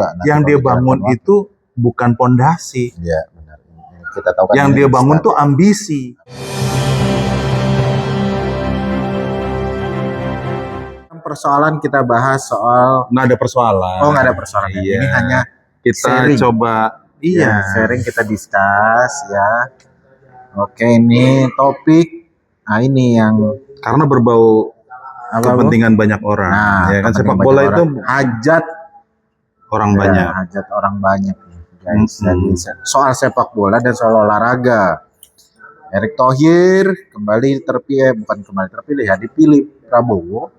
Nanti Yang dia pembicaraan bangun kedua. itu bukan pondasi. Iya, benar. Kita tahu kan Yang ini dia bangun start. tuh ambisi. Persoalan kita bahas soal Nggak ada persoalan. nggak ada persoalan. Iya. Ini hanya Kita sharing. coba. ya, Iya. sharing, kita discuss ya. Oke, ini topik. Nah, ini yang Karena berbau apa, Bu? kepentingan banyak orang. Nah, Ya kan kepentingan sepak banyak bola orang. itu hajat orang ya, banyak. hajat orang banyak nih, guys. Mm-mm. Jadi soal sepak bola dan soal olahraga. Erick Thohir dipilih Prabowo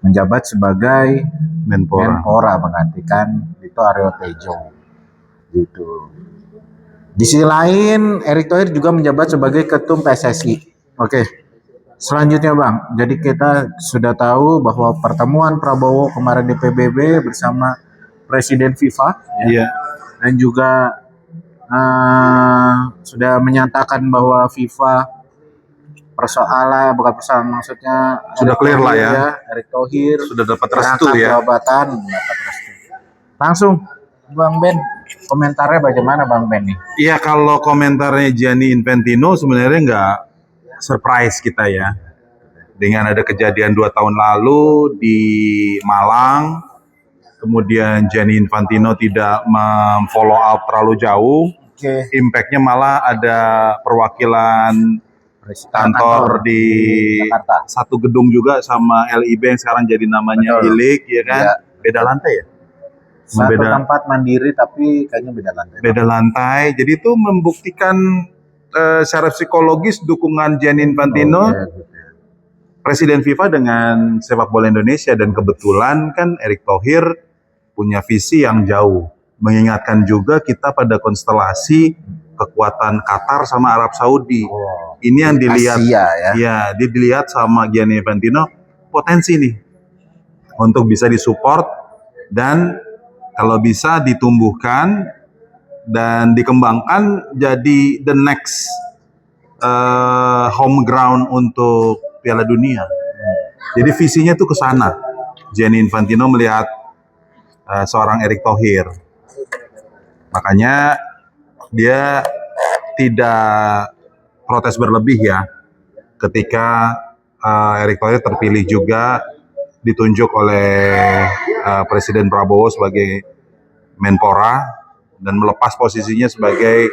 menjabat sebagai Menpora menggantikan Dito Aryo Tejo gitu. Di sisi lain Erick Thohir juga menjabat sebagai ketum PSSI. Oke. Selanjutnya Bang, jadi kita sudah tahu bahwa pertemuan Prabowo kemarin di PBB bersama Presiden FIFA Iya. dan juga sudah menyatakan bahwa FIFA bukan persoalan, maksudnya Sudah clear lah ya. Erick Thohir Sudah dapat restu mengangkat ya. jabatan, dapat restu. Langsung Bang Ben, komentarnya bagaimana Bang Ben nih? Iya, kalau komentarnya Gianni Infantino sebenarnya nggak surprise kita ya. Dengan ada kejadian 2 tahun lalu di Malang, kemudian Gianni Infantino tidak memfollow up terlalu jauh. Oke. Impactnya malah ada perwakilan kantor di Jakarta. satu gedung juga sama LIB yang sekarang jadi namanya Betul. ILIK, ya kan? Iya. Beda lantai ya? Satu Beda- tempat mandiri tapi kayaknya beda lantai. Beda lantai. Jadi itu membuktikan secara psikologis dukungan Gianni Infantino, Oke. Presiden FIFA dengan sepak bola Indonesia, dan kebetulan kan Erick Thohir punya visi yang jauh. Mengingatkan juga kita pada konstelasi kekuatan Qatar sama Arab Saudi. Oh, Ini yang dilihat, Asia ya. ya, dia dilihat sama Gianni Infantino potensi nih untuk bisa disupport dan kalau bisa ditumbuhkan dan dikembangkan jadi the next home ground untuk Piala Dunia. Jadi visinya tuh ke sana. Gianni Infantino melihat seorang Erick Thohir. Makanya dia tidak protes berlebih ya ketika Erick Thohir terpilih juga ditunjuk oleh Presiden Prabowo sebagai Menpora dan melepas posisinya sebagai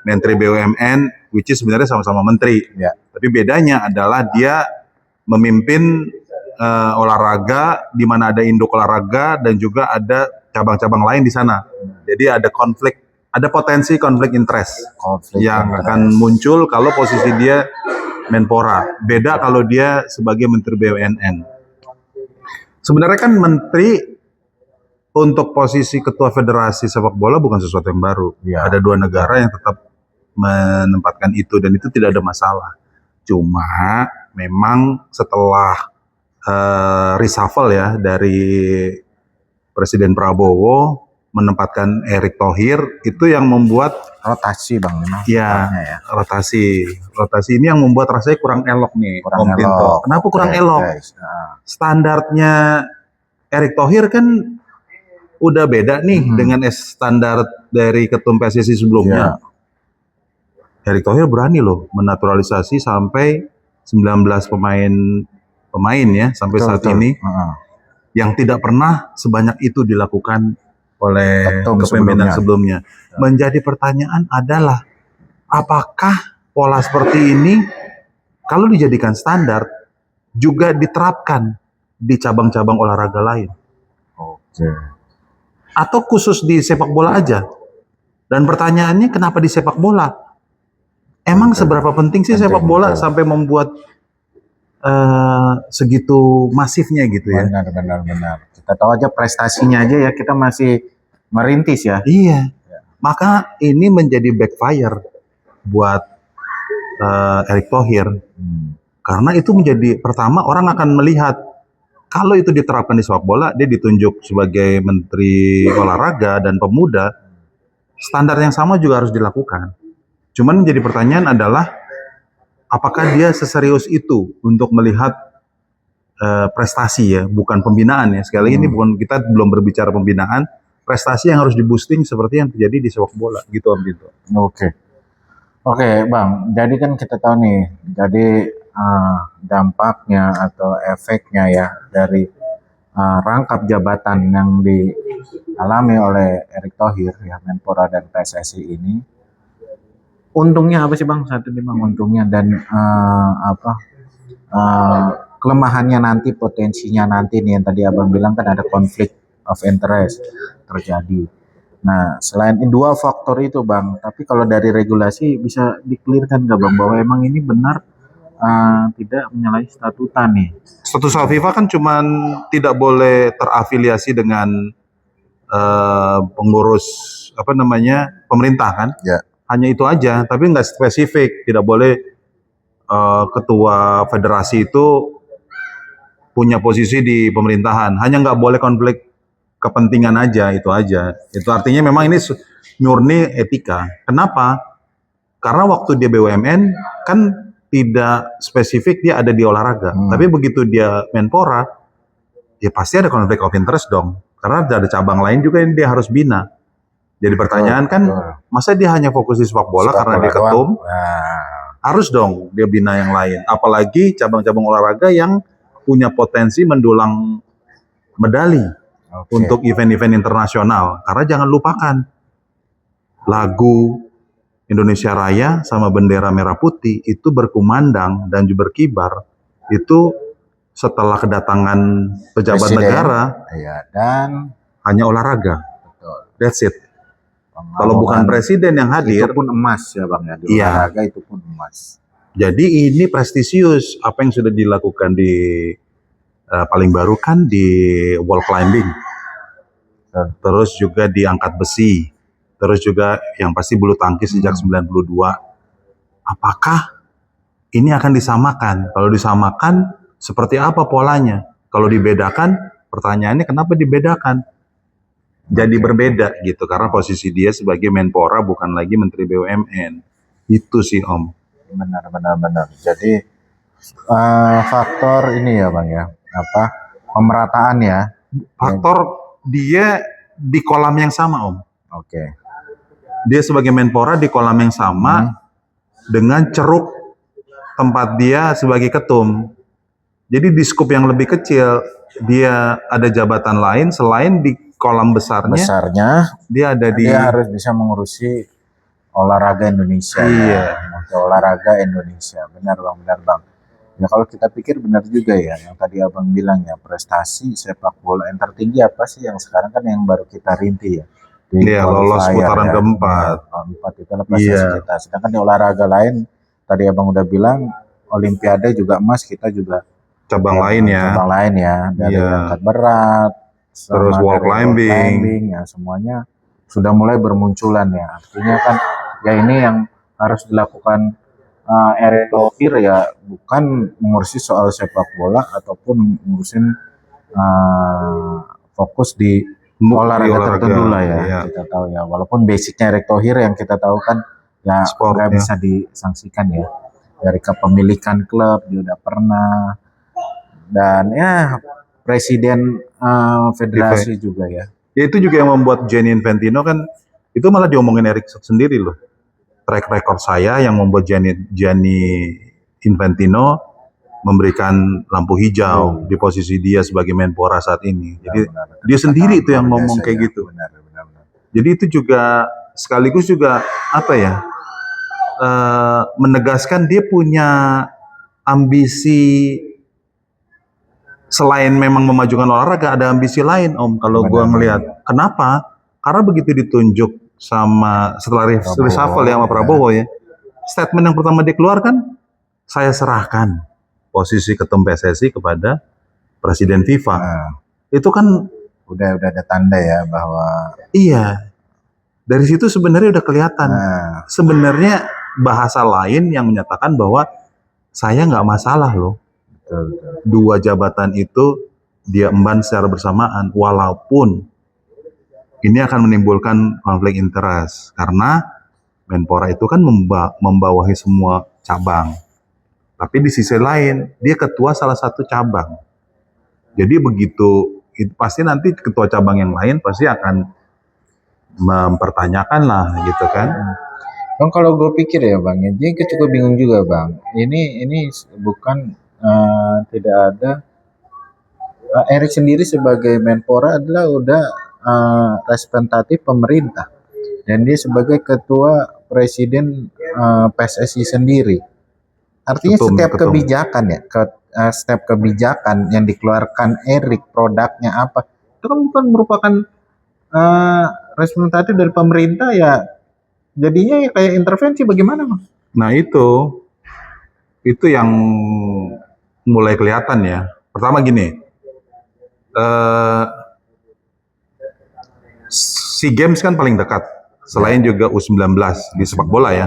Menteri BUMN, which is sebenarnya sama-sama menteri. Ya. Tapi bedanya adalah dia memimpin olahraga di mana ada induk olahraga dan juga ada cabang-cabang lain di sana. Jadi ada potensi konflik interest yang akan muncul kalau posisi dia Menpora. Beda kalau dia sebagai Menteri BUMN. Sebenarnya kan menteri untuk posisi ketua federasi sepak bola bukan sesuatu yang baru. Ya. Ada 2 negara yang tetap menempatkan itu dan itu tidak ada masalah. Cuma memang setelah reshuffle ya dari Presiden Prabowo menempatkan Erick Thohir, itu yang membuat Rotasi Bang memang. ya, ya. rotasi ini yang membuat rasanya kurang elok nih, Kurang Om Tinto. elok. Kenapa kurang Oke, elok? guys. Nah, Standarnya Erick Thohir kan udah beda nih dengan standar dari ketum PSSI sebelumnya. Erick Thohir berani loh menaturalisasi sampai 19 pemain ya sampai betul, saat betul. ini, yang tidak pernah sebanyak itu dilakukan oleh Ketum kepemimpinan sebelumnya. Menjadi pertanyaan adalah apakah pola seperti ini kalau dijadikan standar juga diterapkan di cabang-cabang olahraga lain? Oke. Atau khusus di sepak bola aja? Dan pertanyaannya kenapa di sepak bola? Emang seberapa penting sih sepak bola sampai membuat segitu masifnya gitu ya? Benar. Kita tahu aja prestasinya aja ya, kita masih merintis ya. Iya. Maka ini menjadi backfire buat Erick Thohir. Karena itu menjadi pertama orang akan melihat kalau itu diterapkan di sepak bola, dia ditunjuk sebagai Menteri Olahraga dan Pemuda, standar yang sama juga harus dilakukan. Cuman menjadi pertanyaan adalah apakah dia seserius itu untuk melihat prestasi ya, bukan pembinaan ya. Sekali lagi ini kita belum berbicara pembinaan, prestasi yang harus di-boosting seperti yang terjadi di sepak bola gitu Om Dito. Oke. Oke, Bang. Jadi kan kita tahu nih, jadi dampaknya atau efeknya ya dari rangkap jabatan yang dialami oleh Erick Thohir ya Menpora dan PSSI ini. Untungnya apa sih Bang saat ini Bang? Untungnya dan kelemahannya nanti, potensinya nanti nih yang tadi Abang bilang kan ada konflik of interest terjadi. Nah, selain dua faktor itu Bang, tapi kalau dari regulasi bisa dikelirkan nggak Bang bahwa emang ini benar tidak menyalahi statuta nih? Status FIFA kan cuman tidak boleh terafiliasi dengan pengurus apa namanya pemerintah kan? Ya. Hanya itu aja, tapi nggak spesifik. Tidak boleh ketua federasi itu punya posisi di pemerintahan. Hanya nggak boleh konflik kepentingan aja, itu aja. Itu artinya memang ini murni etika. Kenapa? Karena waktu dia BUMN kan tidak spesifik dia ada di olahraga. Tapi begitu dia Menpora, ya pasti ada konflik of interest dong. Karena ada cabang lain juga yang dia harus bina. Jadi pertanyaan kan, masa dia hanya fokus di sepak bola karena dia ketum? Harus dong dia bina yang lain. Apalagi cabang-cabang olahraga yang punya potensi mendulang medali untuk event-event internasional. Karena jangan lupakan, lagu Indonesia Raya sama bendera merah putih itu berkumandang dan juga berkibar itu setelah kedatangan pejabat Presiden, negara ya, dan hanya olahraga. betul. That's it. Kalau bukan presiden yang hadir, itu pun emas ya Bang ya, di iya, olahraga itu pun emas. Jadi ini prestisius apa yang sudah dilakukan di paling baru kan di wall climbing. Terus juga di angkat besi. Terus juga yang pasti bulu tangkis sejak 92. Apakah ini akan disamakan? Kalau disamakan seperti apa polanya? Kalau dibedakan, pertanyaannya kenapa dibedakan? Jadi berbeda gitu karena posisi dia sebagai Menpora bukan lagi Menteri BUMN. Itu sih Om. Benar. Jadi faktor ini ya Bang ya, apa pemerataan ya. Faktor dia di kolam yang sama Om. Oke. Dia sebagai Menpora di kolam yang sama dengan ceruk tempat dia sebagai ketum. Jadi di skup yang lebih kecil dia ada jabatan lain selain di kolam besarnya dia ada di. Dia harus bisa mengurusi olahraga Indonesia. Iya. Olahraga Indonesia. Benar Bang. Ya kalau kita pikir benar juga ya yang tadi Abang bilang ya, prestasi sepak bola yang tertinggi apa sih yang sekarang kan yang baru kita rinti ya. Iya, lolos putaran keempat. Keempat itu prestasi kita. Sedangkan di olahraga lain tadi Abang udah bilang Olimpiade juga emas, kita juga cabang lain ya. Cabang lain ya, dari angkat berat, terus wall climbing ya semuanya sudah mulai bermunculan ya. Artinya kan ya ini yang harus dilakukan Erick Thohir ya, bukan mengurusi soal sepak bola ataupun ngurusin fokus di olahraga tertentu lah ya. Iya. Kita tahu ya, walaupun basicnya Erick Thohir yang kita tahu kan ya nggak bisa disangsikan ya, dari kepemilikan klub dia udah pernah, dan ya presiden federasi juga ya. Ya itu juga yang membuat Gianni Infantino kan itu malah diomongin Erick sendiri loh. Track record saya yang membuat Gianni Infantino memberikan lampu hijau di posisi dia sebagai Menpora saat ini. Jadi dia sendiri itu yang ngomong kayak gitu. Benar. Jadi itu juga sekaligus juga apa ya, menegaskan dia punya ambisi selain memang memajukan olahraga, ada ambisi lain Om kalau gue ngelihat. Kenapa? Karena begitu ditunjuk setelah reshuffle ya sama Prabowo ya, statement yang pertama dikeluarkan, saya serahkan posisi ketum PSSI kepada Presiden FIFA. Itu kan udah ada tanda ya bahwa iya, dari situ sebenarnya udah kelihatan. Sebenarnya bahasa lain yang menyatakan bahwa saya nggak masalah loh. Betul. Dua jabatan itu dia emban secara bersamaan, walaupun ini akan menimbulkan konflik interest karena Menpora itu kan membawahi semua cabang, tapi di sisi lain dia ketua salah satu cabang. Jadi begitu pasti nanti ketua cabang yang lain pasti akan mempertanyakan lah gitu kan. Bang, kalau gue pikir ya Bang, ya, jadi gue cukup bingung juga Bang. Ini bukan tidak ada Erik sendiri sebagai Menpora adalah udah representatif pemerintah dan dia sebagai ketua presiden PSSI sendiri. Artinya setiap kebijakan yang dikeluarkan Erik, produknya apa, itu kan bukan merupakan representatif dari pemerintah ya. Jadinya ya kayak intervensi bagaimana Bang? Nah itu yang mulai kelihatan ya. Pertama gini, SEA Games kan paling dekat, selain juga U19 di sepak bola ya.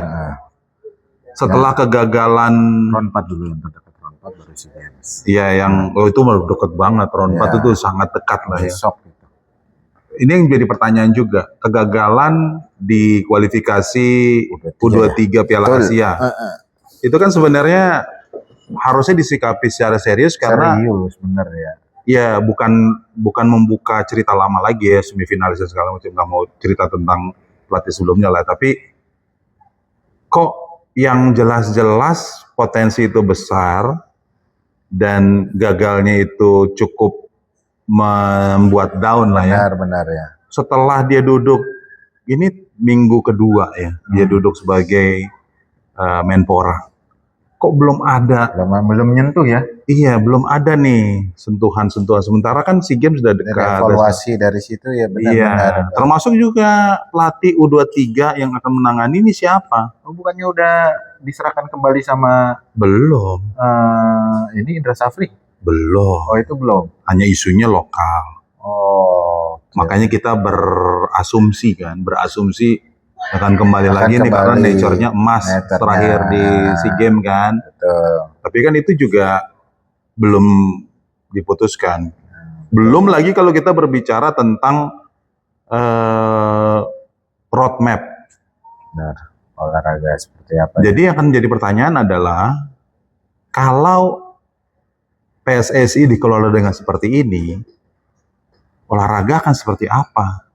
Setelah kegagalan Round 4 dulu yang terdekat, round 4 baru SEA Games. Iya yang itu dekat banget, round 4 itu sangat dekat lah ya. Besok gitu. Ini yang jadi pertanyaan juga, kegagalan di kualifikasi U23 Piala Asia. Itu kan sebenarnya harusnya disikapi secara serius karena bener ya. Ya bukan membuka cerita lama lagi ya, semifinalis dan segala macam, nggak mau cerita tentang pelatih sebelumnya lah, tapi kok yang jelas-jelas potensi itu besar dan gagalnya itu cukup membuat down lah ya. Benar ya. Setelah dia duduk, ini minggu kedua ya, dia duduk sebagai Menpora. Kok belum ada? Belum nyentuh ya? Iya, belum ada nih sentuhan-sentuhan. Sementara kan SEA Games sudah dekat. Evaluasi dari situ ya benar. Iya, termasuk juga pelatih U23 yang akan menangani ini siapa? Bukannya udah diserahkan kembali sama Belum. Ini Indra Safri? Belum. Oh itu belum? Hanya isunya lokal. Oh. Makanya kita berasumsi akan kembali lagi nih karena nature-nya emas terakhir di SEA Games kan. Betul. Tapi kan itu juga belum diputuskan. Belum lagi kalau kita berbicara tentang roadmap. Benar. Olahraga seperti apa? Jadi yang akan menjadi pertanyaan adalah kalau PSSI dikelola dengan seperti ini, olahraga akan seperti apa?